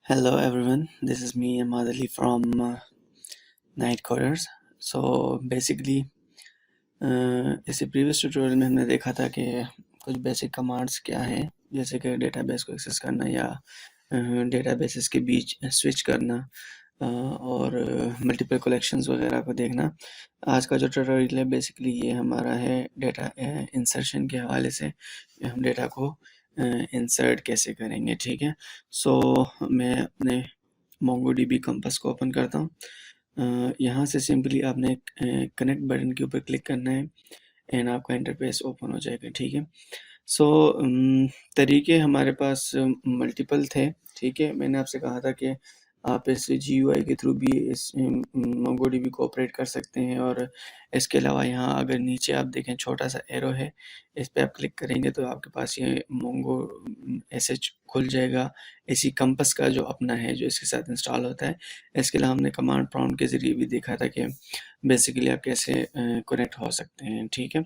Hello everyone, this is me Ahmad Ali from Night Coders. So basically इसी previous tutorial में हमने देखा था कि कुछ बेसिक कमांड्स क्या हैं, जैसे कि डेटाबेस को एक्सेस करना या डेटाबेसेस के बीच स्विच करना और मल्टीपल कलेक्शंस वगैरह को देखना। आज का जो ट्यूटोरियल है बेसिकली ये हमारा है डेटा इंसर्शन के हवाले से, हम डेटा को इंसर्ट कैसे करेंगे। ठीक है, सो मैं अपने MongoDB कंपास को ओपन करता हूँ। यहाँ से सिंपली आपने कनेक्ट बटन के ऊपर क्लिक करना है एंड आपका इंटरफेस ओपन हो जाएगा। ठीक है, सो तरीके हमारे पास मल्टीपल थे। ठीक है, मैंने आपसे कहा था कि आप इस GUI के थ्रू भी इस MongoDB को ऑपरेट कर सकते हैं, और इसके अलावा यहाँ अगर नीचे आप देखें छोटा सा एरो है, इस पर आप क्लिक करेंगे तो आपके पास ये Mongo SH खुल जाएगा, इसी कंपास का जो अपना है जो इसके साथ इंस्टॉल होता है। इसके अलावा हमने कमांड प्रॉम्प्ट के ज़रिए भी देखा था कि बेसिकली आप कैसे कनेक्ट हो सकते हैं। ठीक है,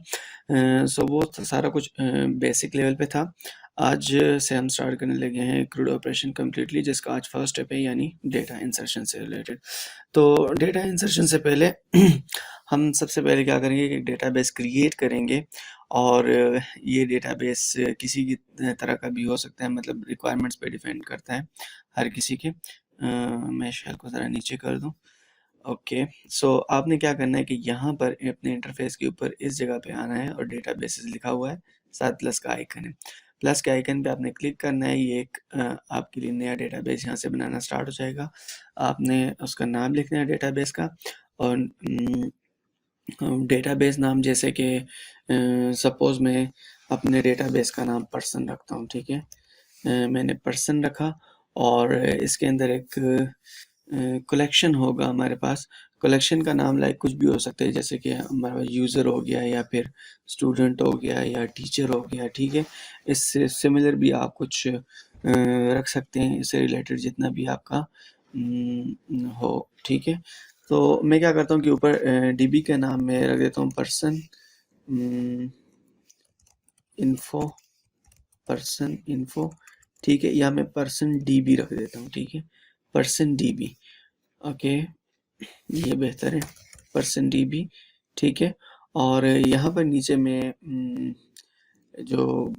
सो वो सारा कुछ बेसिक लेवल पे था। आज से हम स्टार्ट करने लगे हैं क्रूड ऑपरेशन कम्प्लीटली, जिसका आज फर्स्ट स्टेप है, यानी डेटा इंसर्शन से रिलेटेड। तो डेटा इंसर्शन से पहले हम सबसे पहले क्या करेंगे कि डेटाबेस क्रिएट करेंगे, और ये डेटाबेस किसी की तरह का भी हो सकता है, मतलब रिक्वायरमेंट्स पे डिपेंड करता है हर किसी के। मैं शेल को ज़रा नीचे कर दूं। ओके, सो आपने क्या करना है कि यहाँ पर अपने इंटरफेस के ऊपर इस जगह पे आना है और डेटाबेसेस लिखा हुआ है, साथ प्लस का आइकन है। प्लस के आइकन पे आपने क्लिक करना है, ये एक आपके लिए नया डेटाबेस यहाँ से बनाना स्टार्ट हो जाएगा। आपने उसका नाम लिखना है डेटाबेस का, और डेटाबेस नाम जैसे कि सपोज़ मैं अपने डेटाबेस का नाम पर्सन रखता हूँ। ठीक है, मैंने पर्सन रखा, और इसके अंदर एक कलेक्शन होगा हमारे पास। कलेक्शन का नाम लाइक कुछ भी हो सकता है, जैसे कि हमारे पास यूज़र हो गया, या फिर स्टूडेंट हो गया, या टीचर हो गया। ठीक है, इससे सिमिलर भी आप कुछ रख सकते हैं, इससे रिलेटेड जितना भी आपका हो। ठीक है, तो मैं क्या करता हूँ कि ऊपर DB का नाम मैं रख देता हूँ पर्सन इन्फो, पर्सन इन्फो। ठीक है, या मैं पर्सन DB रख देता हूँ। ठीक है, पर्सन DB, ओके, ये बेहतर है, पर्सन DB। ठीक है, और यहाँ पर नीचे में जो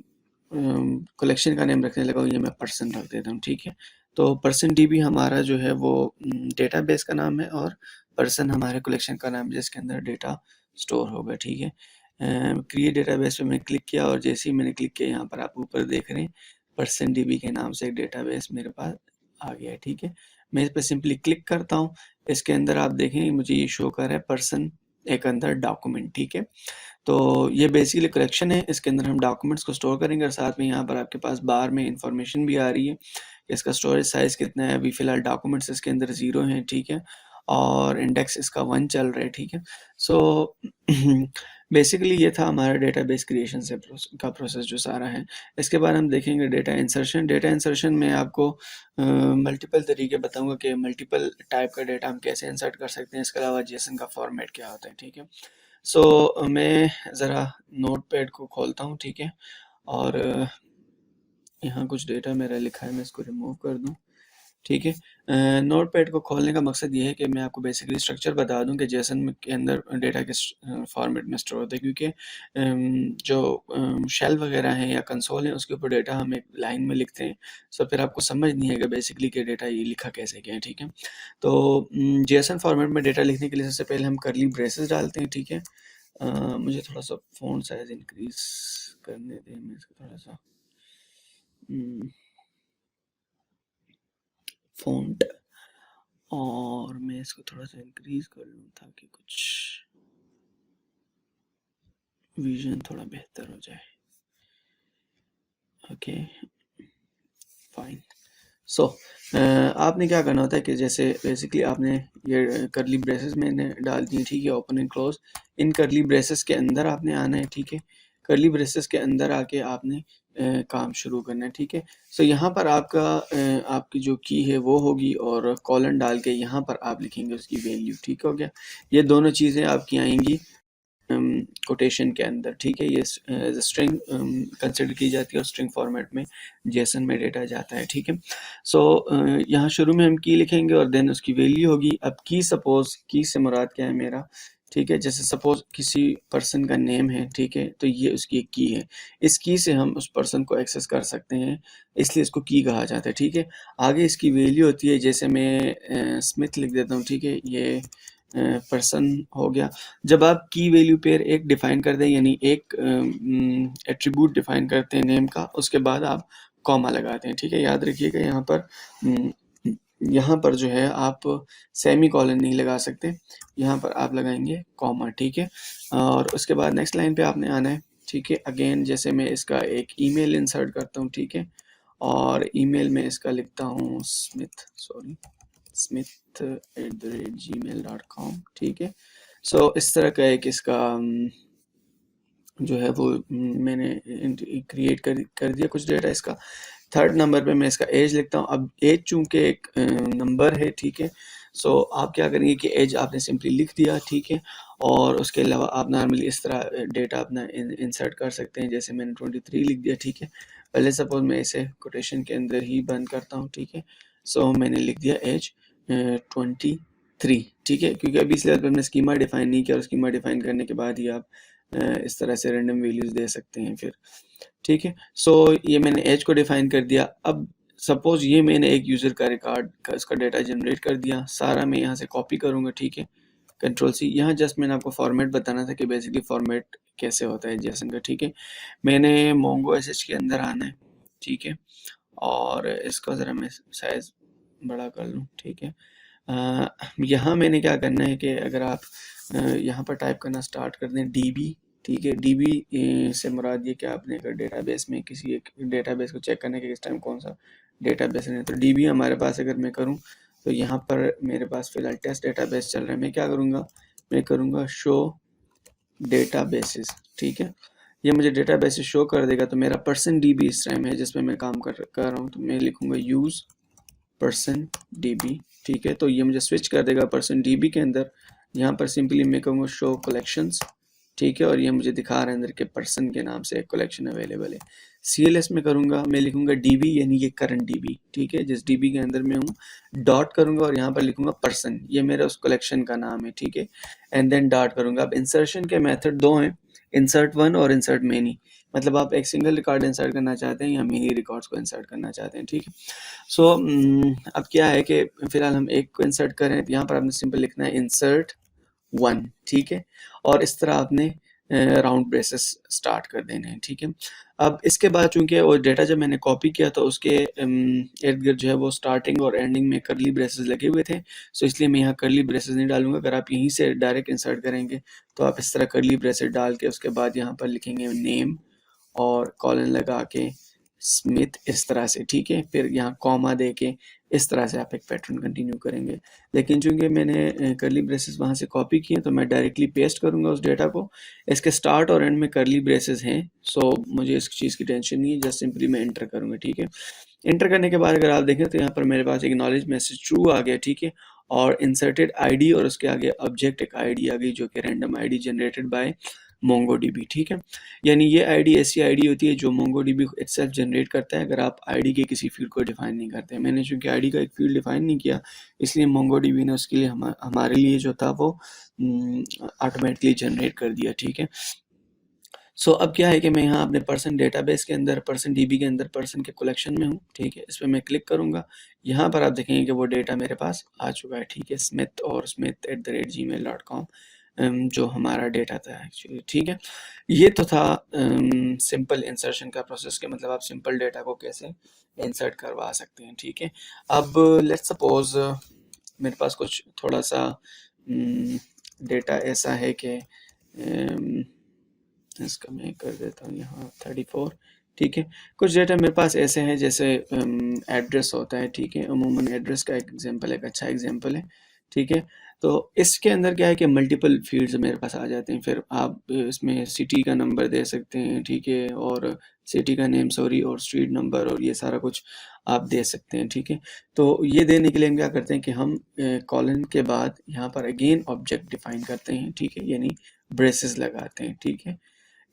कलेक्शन का नेम रखने लगा हूँ, ये मैं पर्सन रख देता हूँ। ठीक है, तो पर्सन DB हमारा जो है वो डेटाबेस का नाम है, और पर्सन हमारे कलेक्शन का नाम जिसके अंदर डेटा स्टोर होगा। ठीक है, क्रिएट डेटाबेस पे मैं क्लिक किया, और जैसे ही मैंने क्लिक किया, यहाँ पर आप ऊपर देख रहे हैं पर्सन DB के नाम से एक डेटाबेस मेरे पास आ गया है। ठीक है, मैं इस पर सिंपली क्लिक करता हूँ, इसके अंदर आप देखेंगे मुझे ये शो कर रहा है पर्सन एक अंदर डॉक्यूमेंट। ठीक है, तो ये बेसिकली कलेक्शन है, इसके अंदर हम डॉक्यूमेंट्स को स्टोर करेंगे, और साथ में यहाँ पर आपके पास बार में इंफॉर्मेशन भी आ रही है कि इसका स्टोरेज साइज़ कितना है। अभी फ़िलहाल डॉक्यूमेंट्स इसके अंदर 0 हैं। ठीक है, और इंडेक्स इसका 1 चल रहा है। ठीक है, सो बेसिकली ये था हमारा डेटाबेस क्रिएशन से का प्रोसेस जो सारा है। इसके बाद हम देखेंगे डेटा इंसर्शन। डेटा इंसर्शन में आपको मल्टीपल तरीके बताऊंगा कि मल्टीपल टाइप का डेटा हम कैसे इंसर्ट कर सकते हैं, इसके अलावा जेसन का फॉर्मेट क्या होता है। ठीक है, सो मैं ज़रा नोटपैड को खोलता हूँ। ठीक है, और यहाँ कुछ डेटा मेरा लिखा है, मैं इसको रिमूव कर दूँ। ठीक है, नोटपैड को खोलने का मकसद ये है कि मैं आपको बेसिकली स्ट्रक्चर बता दूं कि जेसन के अंदर डेटा किस फॉर्मेट में स्टोर होता है, क्योंकि जो शेल वगैरह हैं या कंसोल है उसके ऊपर डेटा हम एक लाइन में लिखते हैं, सो फिर आपको समझ नहीं आएगा बेसिकली कि डेटा ये लिखा कैसे गया है। ठीक है, तो जेसन फॉर्मेट में डेटा लिखने के लिए सबसे पहले हम करली ब्रेसेस डालते हैं। ठीक है, मुझे थोड़ा सा फ़ॉन्ट साइज इंक्रीज करने दें, मैं इसको थोड़ा सा फ़ॉन्ट, और मैं इसको थोड़ा सा इंक्रीज कर लूँ ताकि कुछ विजन थोड़ा बेहतर हो जाए। Okay, fine. सो आपने क्या करना होता है कि जैसे बेसिकली आपने ये करली ब्रेसेस मैंने डाल दी। ठीक है, ओपन एंड क्लोज, इन करली ब्रेसेस के अंदर आपने आना है। ठीक है, करली ब्रेसेस के अंदर आके आपने काम शुरू करना है। ठीक है, सो यहाँ पर आपका आपकी जो की है वो होगी, और कॉलन डाल के यहाँ पर आप लिखेंगे उसकी वैल्यू। ठीक हो गया, ये दोनों चीज़ें आपकी आएंगी कोटेशन के अंदर, ठीक है। ये स्ट्रिंग कंसिडर की जाती है और स्ट्रिंग फॉर्मेट में जेसन में डेटा जाता है, ठीक है। सो यहाँ शुरू में हम की लिखेंगे और देन उसकी वैल्यू होगी। अब की, सपोज की से मुराद क्या है मेरा, ठीक है। जैसे सपोज किसी पर्सन का नेम है, ठीक है, तो ये उसकी एक की है। इस की से हम उस पर्सन को एक्सेस कर सकते हैं, इसलिए इसको की कहा जाता है, ठीक है। आगे इसकी वैल्यू होती है, जैसे मैं स्मिथ लिख देता हूँ, ठीक है, ये पर्सन हो गया। जब आप की वैल्यू पेयर एक डिफाइन कर दें, यानी एक एट्रीब्यूट डिफाइन करते हैं नेम का, उसके बाद आप कॉमा लगाते हैं, ठीक है। याद रखिएगा यहाँ पर जो है आप सेमी कॉलन नहीं लगा सकते, यहाँ पर आप लगाएंगे कॉमा, ठीक है। और उसके बाद नेक्स्ट लाइन पे आपने आना है, ठीक है। अगेन जैसे मैं इसका एक ईमेल इंसर्ट करता हूँ, ठीक है, और ईमेल में इसका लिखता हूँ smith@gmail.com, ठीक है। सो इस तरह का एक इसका जो है वो मैंने क्रिएट कर दिया कुछ डेटा इसका। थर्ड नंबर पे मैं इसका एज लिखता हूँ। अब एज चूंकि एक नंबर है, ठीक है, सो आप क्या करेंगे कि एज आपने सिंपली लिख दिया, ठीक है। और उसके अलावा आप नॉर्मली इस तरह डेटा अपना इंसर्ट कर सकते हैं, जैसे मैंने 23 लिख दिया, ठीक है। पहले सपोज मैं इसे कोटेशन के अंदर ही बंद करता हूँ, ठीक है। सो मैंने लिख दिया एज 23, ठीक है, क्योंकि अभी इस लेवल पर हमने स्कीमा डिफाइन नहीं किया, और स्कीमा डिफाइन करने के बाद ही आप इस तरह से रैंडम वैल्यूज दे सकते हैं फिर, ठीक है। सो ये मैंने एज को डिफाइन कर दिया। अब सपोज ये मैंने एक यूज़र का रिकॉर्ड का इसका डेटा जनरेट कर दिया, सारा मैं यहाँ से कॉपी करूँगा, ठीक है, कंट्रोल सी। यहाँ जस्ट मैंने आपको फॉर्मेट बताना था कि बेसिकली फॉर्मेट कैसे होता है जेसन का, ठीक है। मैंने मोंगो एसएच के अंदर आना है, ठीक है, और इसको ज़रा मैं साइज बड़ा कर लूँ, ठीक है। यहाँ मैंने क्या करना है कि अगर आप यहाँ पर टाइप करना स्टार्ट कर दें डीबी, ठीक है। डीबी से मुराद ये कि आपने अगर डेटाबेस में किसी एक डेटाबेस को चेक करने के इस टाइम कौन सा डेटाबेस है, तो डीबी हमारे पास अगर मैं करूँ तो यहाँ पर मेरे पास फिलहाल टेस्ट डेटाबेस चल रहा है। मैं क्या करूँगा, मैं करूँगा शो डेटाबेसेस, ठीक है। ये मुझे डेटाबेसेस शो कर देगा। तो मेरा पर्सन डीबी इस टाइम है जिसमें मैं काम कर रहा हूँ, तो मैं लिखूँगा यूज़ पर्सन डीबी, ठीक है। तो ये मुझे स्विच कर देगा पर्सन डीबी के अंदर। यहाँ पर सिंपली मैं कहूँगा शो कलेक्शंस, ठीक है, और ये मुझे दिखा रहा है अंदर के पर्सन के नाम से एक कलेक्शन अवेलेबल है। CLS में करूँगा, मैं लिखूँगा डीबी, यानी ये करंट डीबी, ठीक है, जिस डीबी के अंदर मैं हूँ। डॉट करूँगा और यहाँ पर लिखूँगा पर्सन, ये मेरा उस कलेक्शन का नाम है, ठीक है, एंड देन डॉट करूँगा। अब इंसर्शन के मेथड दो हैं, इंसर्ट वन और इंसर्ट मेनी। मतलब आप एक सिंगल रिकॉर्ड इंसर्ट करना चाहते हैं या मेनी रिकॉर्ड्स को इंसर्ट करना चाहते हैं, ठीक है। सो अब क्या है कि फिलहाल हम एक को इंसर्ट करें, तो यहाँ पर आपने सिंपल लिखना है इंसर्ट 1, ठीक है, और इस तरह आपने राउंड ब्रेसेस स्टार्ट कर देने हैं, ठीक है। अब इसके बाद चूंकि वो डेटा जब मैंने कॉपी किया तो उसके इर्द गिर्द जो है वो स्टार्टिंग और एंडिंग में करली ब्रेसेस लगे हुए थे, सो इसलिए मैं यहाँ करली ब्रेसेस नहीं डालूंगा। अगर आप यहीं से डायरेक्ट इंसर्ट करेंगे तो आप इस तरह करली ब्रेसेस डाल के उसके बाद यहाँ पर लिखेंगे नेम और कॉलन लगा के स्मिथ इस तरह से, ठीक है। फिर यहाँ कॉमा दे के इस तरह से आप एक पैटर्न कंटिन्यू करेंगे। लेकिन चूंकि मैंने करली ब्रेसेस वहाँ से कॉपी किए तो मैं डायरेक्टली पेस्ट करूँगा उस डेटा को। इसके स्टार्ट और एंड में करली ब्रेसेस हैं, सो मुझे इस चीज़ की टेंशन नहीं है, जस्ट सिंपली मैं एंटर करूँगा, ठीक है। एंटर करने के बाद अगर आप देखें तो यहाँ पर मेरे पास एक एक्नॉलेज मैसेज ट्रू आ गया, ठीक है, और इंसर्टेड आईडी और उसके आगे ऑब्जेक्ट एक आईडी आ गई जो कि random ID generated by MongoDB, ठीक है। यानी ये आईडी ऐसी आईडी होती है जो मोंगोडीबी इटसेल्फ जनरेट करता है अगर आप आईडी के किसी फील्ड को डिफाइन नहीं करते। मैंने चूंकि आईडी का एक फील्ड डिफाइन नहीं किया, इसलिए मोंगोडीबी ने उसके लिए हमारे लिए जो था वो ऑटोमेटिकली जनरेट कर दिया, ठीक है। सो अब क्या है कि मैं यहाँ अपने पर्सन डेटाबेस के अंदर, पर्सन डीबी के अंदर पर्सन के कलेक्शन में हूँ, ठीक है। इस पर मैं क्लिक करूँगा, यहाँ पर आप देखेंगे कि वो डेटा मेरे पास आ चुका है, ठीक है, स्मिथ और smith@gmail.com जो हमारा डेटा था एक्चुअली, ठीक है। ये तो था सिंपल इंसर्शन का प्रोसेस के, मतलब आप सिंपल डेटा को कैसे इंसर्ट करवा सकते हैं, ठीक है। अब लेट्स सपोज मेरे पास कुछ थोड़ा सा डेटा ऐसा है कि इसका मैं कर देता हूँ यहाँ 34, ठीक है। कुछ डेटा मेरे पास ऐसे हैं जैसे एड्रेस होता है, ठीक है, अमूमन एड्रेस का एक एग्जांपल, एक अच्छा एग्जांपल है, ठीक है। तो इसके अंदर क्या है कि मल्टीपल फील्ड्स मेरे पास आ जाते हैं। फिर आप इसमें सिटी का नंबर दे सकते हैं, ठीक है, और सिटी का नेम, सॉरी, और स्ट्रीट नंबर, और ये सारा कुछ आप दे सकते हैं, ठीक है। तो ये देने के लिए हम क्या करते हैं कि हम कॉलन के बाद यहाँ पर अगेन ऑब्जेक्ट डिफाइन करते हैं, ठीक है, यानी ब्रेसेस लगाते हैं, ठीक है।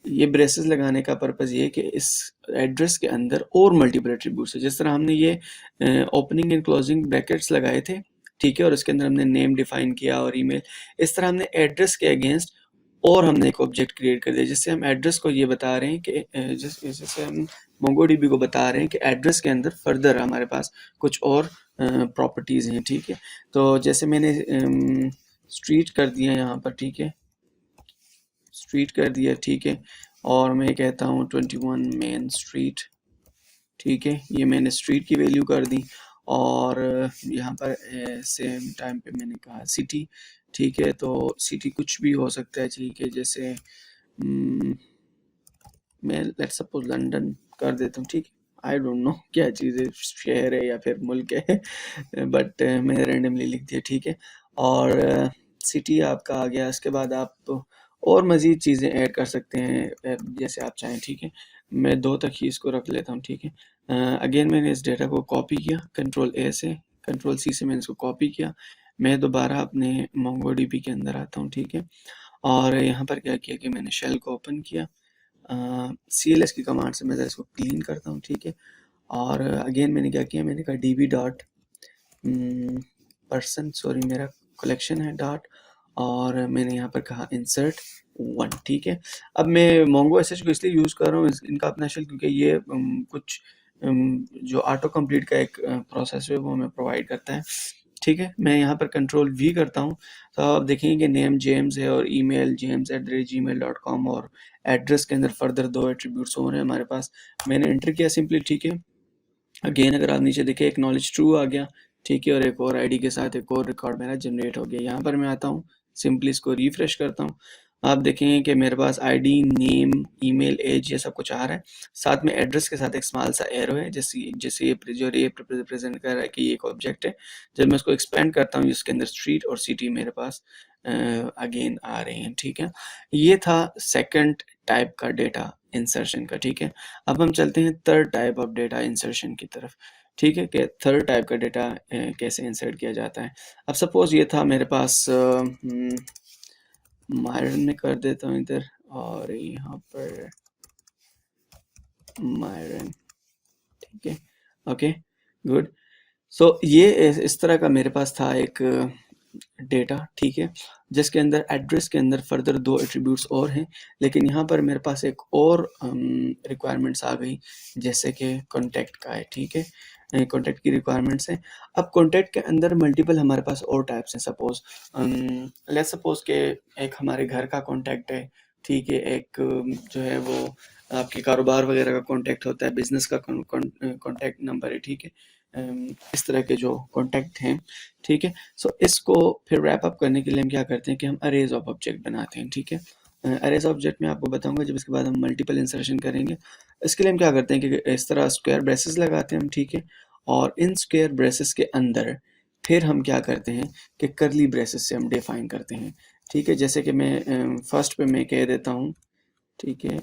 ये ब्रेसेस लगाने का पर्पज़ ये है कि इस एड्रेस के अंदर और मल्टीपल एट्रीब्यूट्स है। जिस तरह हमने ये ओपनिंग एंड क्लोजिंग ब्रैकेट्स लगाए थे, ठीक है, और इसके अंदर हमने नेम डिफाइन किया और ईमेल, इस तरह हमने एड्रेस के अगेंस्ट और हमने एक ऑब्जेक्ट क्रिएट कर दिया, जिससे हम एड्रेस को ये बता रहे हैं कि जिससे हम मोंगोडीबी को बता रहे हैं कि एड्रेस के अंदर फर्दर हमारे पास कुछ और प्रॉपर्टीज़ हैं, ठीक है। तो जैसे मैंने स्ट्रीट कर दिया यहाँ पर, ठीक है, स्ट्रीट कर दिया, ठीक है, और मैं कहता हूँ 21 मेन स्ट्रीट, ठीक है, ये मैंने स्ट्रीट की वैल्यू कर दी। और यहाँ पर सेम टाइम पे मैंने कहा सिटी, ठीक है, तो सिटी कुछ भी हो सकता है, ठीक है, जैसे मैं लेट्स सपोज लंदन कर देता हूँ, ठीक है। आई डोंट नो क्या चीज़ है, शहर है या फिर मुल्क है, बट मैंने रैंडमली लिख दिया, ठीक है। और सिटी आपका आ गया। इसके बाद आप और मज़ीद चीज़ें ऐड कर सकते हैं जैसे आप चाहें, ठीक है। मैं 2 तक ही इसको रख लेता हूँ, ठीक है। अगेन मैंने इस डेटा को कॉपी किया, कंट्रोल ए से, कंट्रोल सी से मैंने इसको कॉपी किया। मैं दोबारा अपने मोंगोडीबी के अंदर आता हूँ, ठीक है। और यहाँ पर क्या किया कि मैंने शेल को ओपन किया, CLS की कमांड से मैं ज़रा इसको क्लीन करता हूँ, ठीक है। और अगेन मैंने क्या किया, मैंने कहा DB डॉट पर्सन, सॉरी मेरा कलेक्शन है डॉट, और मैंने यहाँ पर कहा इंसर्ट 1, ठीक है। अब मैं मोंगो एसएच को इसलिए यूज़ कर रहा हूँ इनका अपना शेल, क्योंकि ये कुछ जो ऑटो कंप्लीट का एक प्रोसेस है वो हमें प्रोवाइड करता है, ठीक है। मैं यहाँ पर कंट्रोल V करता हूँ, तो आप देखेंगे कि नेम जेम्स है और ईमेल james@gmail.com, और एड्रेस के अंदर फर्दर 2 एट्रीब्यूट्स हो रहे हैं हमारे पास। मैंने एंटर किया सिंपली, ठीक है। अगेन अगर आप नीचे देखें एक्नॉलेज ट्रू आ गया, ठीक है, और एक और आईडी के साथ एक और रिकॉर्ड मेरा जनरेट हो गया। यहाँ पर मैं आता हूँ, सिंपली इसको रिफ्रेश करता हूँ, आप देखेंगे कि मेरे पास आईडी, नेम, ईमेल, एज, ये सब कुछ आ रहा है। साथ में एड्रेस के साथ एक स्मॉल सा एरो है, जैसे ये रिप्रेजेंट कर रहा है कि ये एक ऑब्जेक्ट है। जब मैं इसको एक्सपेंड करता हूँ, इसके अंदर स्ट्रीट और सिटी मेरे पास अगेन आ रहे हैं, ठीक है। ये था सेकंड टाइप का डेटा इंसर्शन का, ठीक है। अब हम चलते हैं third type of data insertion की तरफ, ठीक है, कि थर्ड टाइप का डेटा कैसे इंसर्ट किया जाता है। अब सपोज ये था मेरे पास, मायरन में कर देता हूँ इधर, और यहाँ पर मायरन, ठीक है, ओके, गुड। सो ये इस तरह का मेरे पास था एक डेटा, ठीक है, जिसके अंदर एड्रेस के अंदर फर्दर 2 एट्रीब्यूट्स और हैं, लेकिन यहाँ पर मेरे पास एक और रिक्वायरमेंट्स आ गई, जैसे कि कॉन्टैक्ट का है, ठीक है, कॉन्टैक्ट की रिक्वायरमेंट्स हैं। अब कॉन्टैक्ट के अंदर मल्टीपल हमारे पास और टाइप्स हैं। सपोज लेट्स सपोज के एक हमारे घर का कॉन्टैक्ट है, ठीक है, एक जो है वो आपके कारोबार वगैरह का कॉन्टैक्ट होता है, बिजनेस का कॉन्टैक्ट नंबर है, ठीक है, इस तरह के जो कॉन्टैक्ट हैं, ठीक है। सो इसको फिर रैप अप करने के लिए हम क्या करते हैं कि हम अरेज ऑफ ऑब्जेक्ट बनाते हैं, ठीक है। अरेज ऑब्जेक्ट में आपको बताऊंगा जब इसके बाद हम मल्टीपल इंसर्शन करेंगे। इसके लिए हम क्या करते हैं कि इस तरह स्क्वायर ब्रेसेस लगाते हैं हम, ठीक है, और इन स्क्वायर ब्रेसेस के अंदर फिर हम क्या करते हैं कि करली ब्रेसेस से हम डिफाइन करते हैं, ठीक है। जैसे कि मैं फर्स्ट पे मैं कह देता हूँ, ठीक है,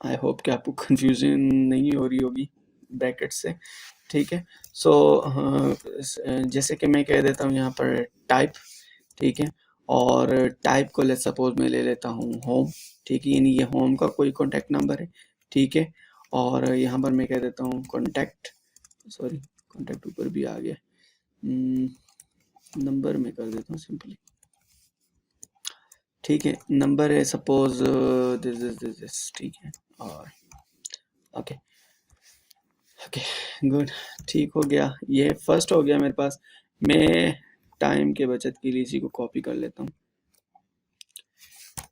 आई होप कि आपको कंफ्यूजन नहीं हो रही होगी ब्रैकेट से, ठीक है। सो जैसे कि मैं कह देता हूँ यहाँ पर टाइप, ठीक है, और टाइप को लेट्स सपोज मैं ले लेता हूँ होम, ठीक है, यानी ये होम का कोई कॉन्टैक्ट नंबर है, ठीक है। और यहाँ पर मैं कह देता हूँ कॉन्टैक्ट, सॉरी कॉन्टैक्ट ऊपर भी आ गया, नंबर में कर देता हूँ सिंपली, ठीक है, नंबर है सपोज दिस, ठीक है, और ओके ओके गुड, ठीक हो गया, ये फर्स्ट हो गया मेरे पास। मैं टाइम के बचत के लिए इसी को कॉपी कर लेता हूँ,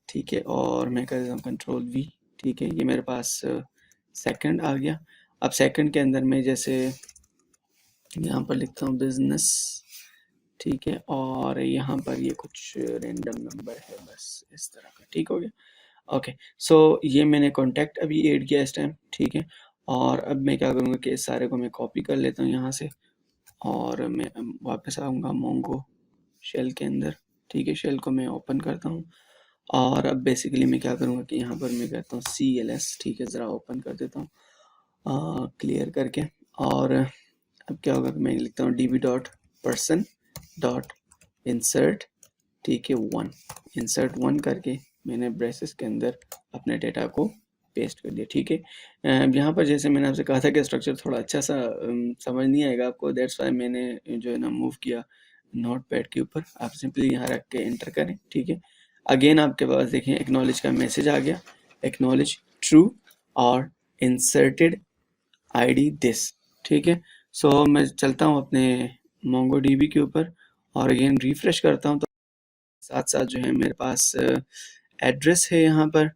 ठीक है, और मैं कर देता हूँ कंट्रोल V, ठीक है, ये मेरे पास सेकंड आ गया। अब सेकंड के अंदर मैं जैसे यहाँ पर लिखता हूँ बिजनेस, ठीक है, और यहाँ पर ये कुछ रैंडम नंबर है, बस इस तरह का, ठीक हो गया, ओके। सो ये मैंने कॉन्टैक्ट अभी ऐड किया इस टाइम, ठीक है, और अब मैं क्या करूँगा कि इस सारे को मैं कॉपी कर लेता हूँ यहाँ से, और मैं वापस आऊँगा मोंगो शेल के अंदर, ठीक है। शेल को मैं ओपन करता हूँ और अब बेसिकली मैं क्या करूँगा कि यहाँ पर मैं कहता हूँ CLS, ठीक है। ज़रा ओपन कर देता हूँ क्लियर करके, और अब क्या होगा कि मैं लिखता हूँ db.person.insert, ठीक है, 1, इंसर्ट 1 करके मैंने ब्रेसेस के अंदर अपने डेटा को पेस्ट कर दिया, ठीक है। यहाँ पर जैसे मैंने आपसे कहा था कि स्ट्रक्चर थोड़ा अच्छा सा समझ नहीं आएगा आपको, दैट्स वाई मैंने जो है ना मूव किया नोट पैड के ऊपर। आप सिंपली यहाँ रख के एंटर करें, ठीक है। अगेन आपके पास देखें एक्नॉलेज का मैसेज आ गया, एक्नॉलेज ट्रू और इंसर्टेड ID दिस, ठीक है। सो मैं चलता हूँ अपने MongoDB के ऊपर और अगेन रिफ्रेश करता हूँ, तो साथ साथ जो है मेरे पास एड्रेस है यहाँ पर,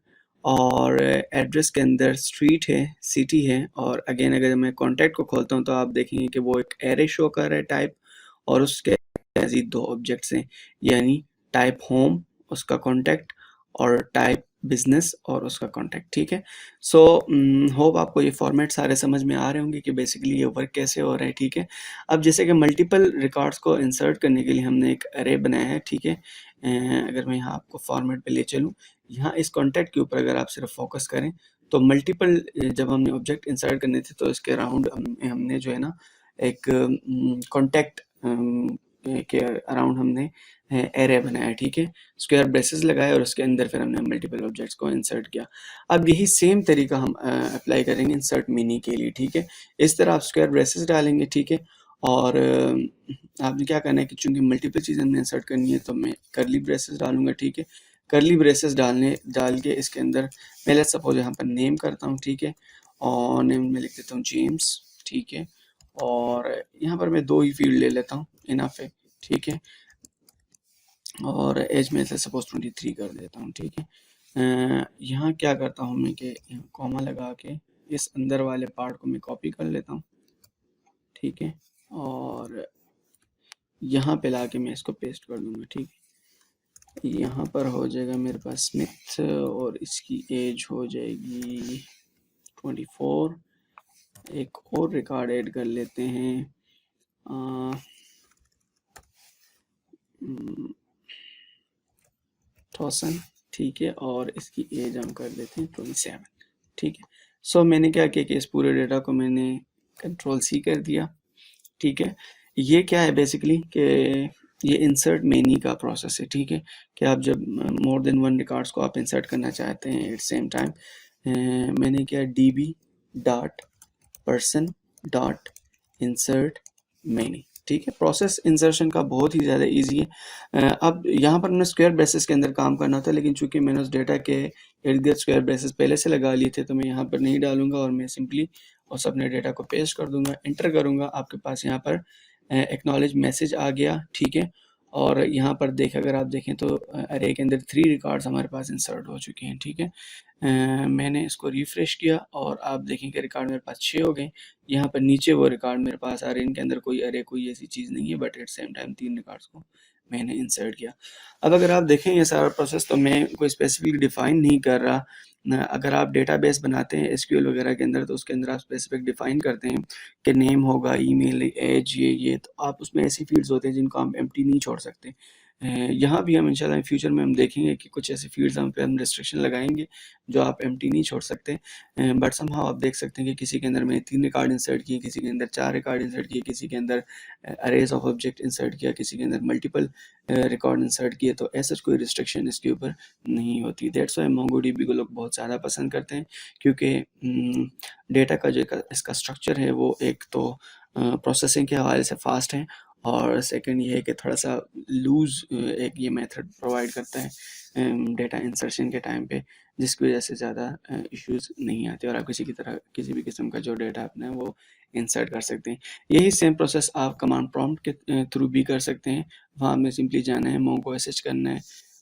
और एड्रेस के अंदर स्ट्रीट है, सिटी है, और अगेन अगर मैं कॉन्टैक्ट को खोलता हूँ तो आप देखेंगे कि वो एक एरे शो कर रहा है टाइप, और उसके मज़ीद 2 ऑब्जेक्ट्स हैं, यानी टाइप होम उसका कॉन्टैक्ट और टाइप बिजनेस और उसका कॉन्टैक्ट, ठीक है। सो होप आपको ये फॉर्मेट सारे समझ में आ रहे होंगे कि बेसिकली ये वर्क कैसे हो रहा है, ठीक है। अब जैसे कि मल्टीपल रिकॉर्ड्स को इंसर्ट करने के लिए हमने एक अरे बनाया है, ठीक है। अगर मैं यहाँ आपको फॉर्मेट पे ले चलूँ, यहाँ इस कॉन्टैक्ट के ऊपर अगर आप सिर्फ फोकस करें तो मल्टीपल जब हमने ऑब्जेक्ट इंसर्ट करने थे तो इसके अराउंड हमने जो है ना एक कॉन्टैक्ट के अराउंड हमने एरे बनाया, ठीक है। स्क्वायर ब्रेसेस लगाए और उसके अंदर फिर हमने मल्टीपल ऑब्जेक्ट्स को इंसर्ट किया। अब यही सेम तरीका हम अप्लाई करेंगे इंसर्ट मिनी के लिए, ठीक है। इस तरह आप स्क्वायर ब्रेसेस डालेंगे, ठीक है, और आपने क्या करना है कि चूंकि मल्टीपल चीज़ हमने इंसर्ट करनी है तो मैं करली ब्रेसेस डालूंगा, ठीक है। करली ब्रेसेस डाल के इसके अंदर मैं लेट्स सपोज यहाँ पर नेम करता हूँ, ठीक है, और नेम में लिख देता हूँ जेम्स, ठीक है, और यहाँ पर मैं 2 ही फील्ड ले लेता हूँ, इनफ है, ठीक है, और एज में से सपोज 23 कर देता हूँ, ठीक है। यहाँ क्या करता हूँ मैं कि कॉमा लगा के इस अंदर वाले पार्ट को मैं कॉपी कर लेता हूँ, ठीक है, और यहाँ पे ला के मैं इसको पेस्ट कर दूंगा, ठीक है। यहाँ पर हो जाएगा मेरे पास स्मिथ और इसकी एज हो जाएगी 24। एक और रिकॉर्ड ऐड कर लेते हैं, थॉसन, ठीक है, और इसकी एज हम कर देते हैं 27, ठीक है। सो मैंने क्या किया कि इस पूरे डेटा को मैंने Ctrl+C कर दिया, ठीक है। ये क्या है बेसिकली कि ये इंसर्ट मेनी का प्रोसेस है, ठीक है, कि आप जब मोर देन 1 रिकॉर्ड्स को आप इंसर्ट करना चाहते हैं एट सेम टाइम, मैंने क्या db.person.insert many, ठीक है। प्रोसेस इंसर्शन का बहुत ही ज़्यादा इजी है। अब यहाँ पर मैंने स्क्वायर ब्रेसेस के अंदर काम करना था, लेकिन चूंकि मैंने उस डेटा के इर्द गिर्द स्क्वायर ब्रेसेस पहले से लगा लिए थे तो मैं यहाँ पर नहीं डालूंगा और मैं सिंपली उस अपने डेटा को पेस्ट कर दूंगा, एंटर करूंगा। आपके पास यहाँ पर एक्नॉलेज मैसेज आ गया, ठीक है, और यहाँ पर अगर आप देखें तो अरे के अंदर 3 रिकॉर्ड्स हमारे पास इंसर्ट हो चुके हैं, ठीक है। मैंने इसको रिफ्रेश किया और आप देखें कि रिकॉर्ड मेरे पास 6 हो गए। यहाँ पर नीचे वो रिकॉर्ड मेरे पास आ रहे हैं, इनके अंदर कोई अरे कोई ऐसी चीज़ नहीं है, but at same time 3 records को मैंने इंसर्ट किया। अब अगर आप देखें ये सारा प्रोसेस तो मैं कोई स्पेसिफिक डिफाइन नहीं कर रहा। अगर आप डेटाबेस बनाते हैं SQL वगैरह के अंदर तो उसके अंदर आप स्पेसिफिक डिफाइन करते हैं कि नेम होगा, ईमेल, एज, ये तो आप उसमें ऐसी फील्ड्स होते हैं जिनको आप एम्प्टी नहीं छोड़ सकते। यहाँ भी हम इंशाल्लाह फ्यूचर में हम देखेंगे कि कुछ ऐसी फील्ड्स हम पे हम रिस्ट्रिक्शन लगाएंगे जो आप एम्प्टी नहीं छोड़ सकते। बट समहाउ आप देख सकते हैं कि किसी के अंदर मैंने 3 रिकॉर्ड इंसर्ट किए, किसी के अंदर 4 रिकॉर्ड इंसर्ट किए, किसी के अंदर अरेज ऑफ ऑब्जेक्ट इंसर्ट किया, किसी के अंदर मल्टीपल रिकॉर्ड इंसर्ट किए, तो ऐसा कोई रिस्ट्रिक्शन इसके ऊपर नहीं होती। दैट्स वाई MongoDB को लोग बहुत ज़्यादा पसंद करते हैं, क्योंकि डेटा का जो इसका स्ट्रक्चर है वो एक तो प्रोसेसिंग के हवाले से फास्ट है, और सेकंड ये है कि थोड़ा सा लूज़ एक ये मेथड प्रोवाइड करता है डेटा इंसर्शन के टाइम पे, जिसकी वजह से ज़्यादा इश्यूज नहीं आते और आप किसी भी किस्म का जो डेटा अपना है वो इंसर्ट कर सकते हैं। यही सेम प्रोसेस आप कमांड प्रॉम्प्ट के थ्रू भी कर सकते हैं। वहाँ में सिंपली जाना है, mongo sh करना है,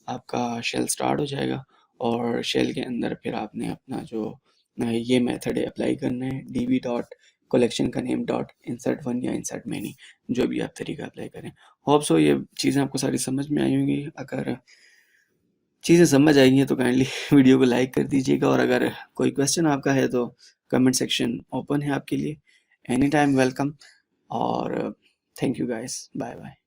आपका शेल स्टार्ट हो जाएगा और शेल के अंदर फिर आपने अपना जो ये मेथड है अप्लाई करना है, db डॉट कलेक्शन का नेम डॉट इंसर्ट 1 या इंसर्ट मैनी, जो भी आप तरीका अप्लाई करें। होप सो ये चीज़ें आपको सारी समझ में आई होंगी। अगर चीज़ें समझ आई हैं तो काइंडली वीडियो को लाइक कर दीजिएगा, और अगर कोई क्वेश्चन आपका है तो कमेंट सेक्शन ओपन है आपके लिए, एनी टाइम वेलकम। और thank you guys, bye bye.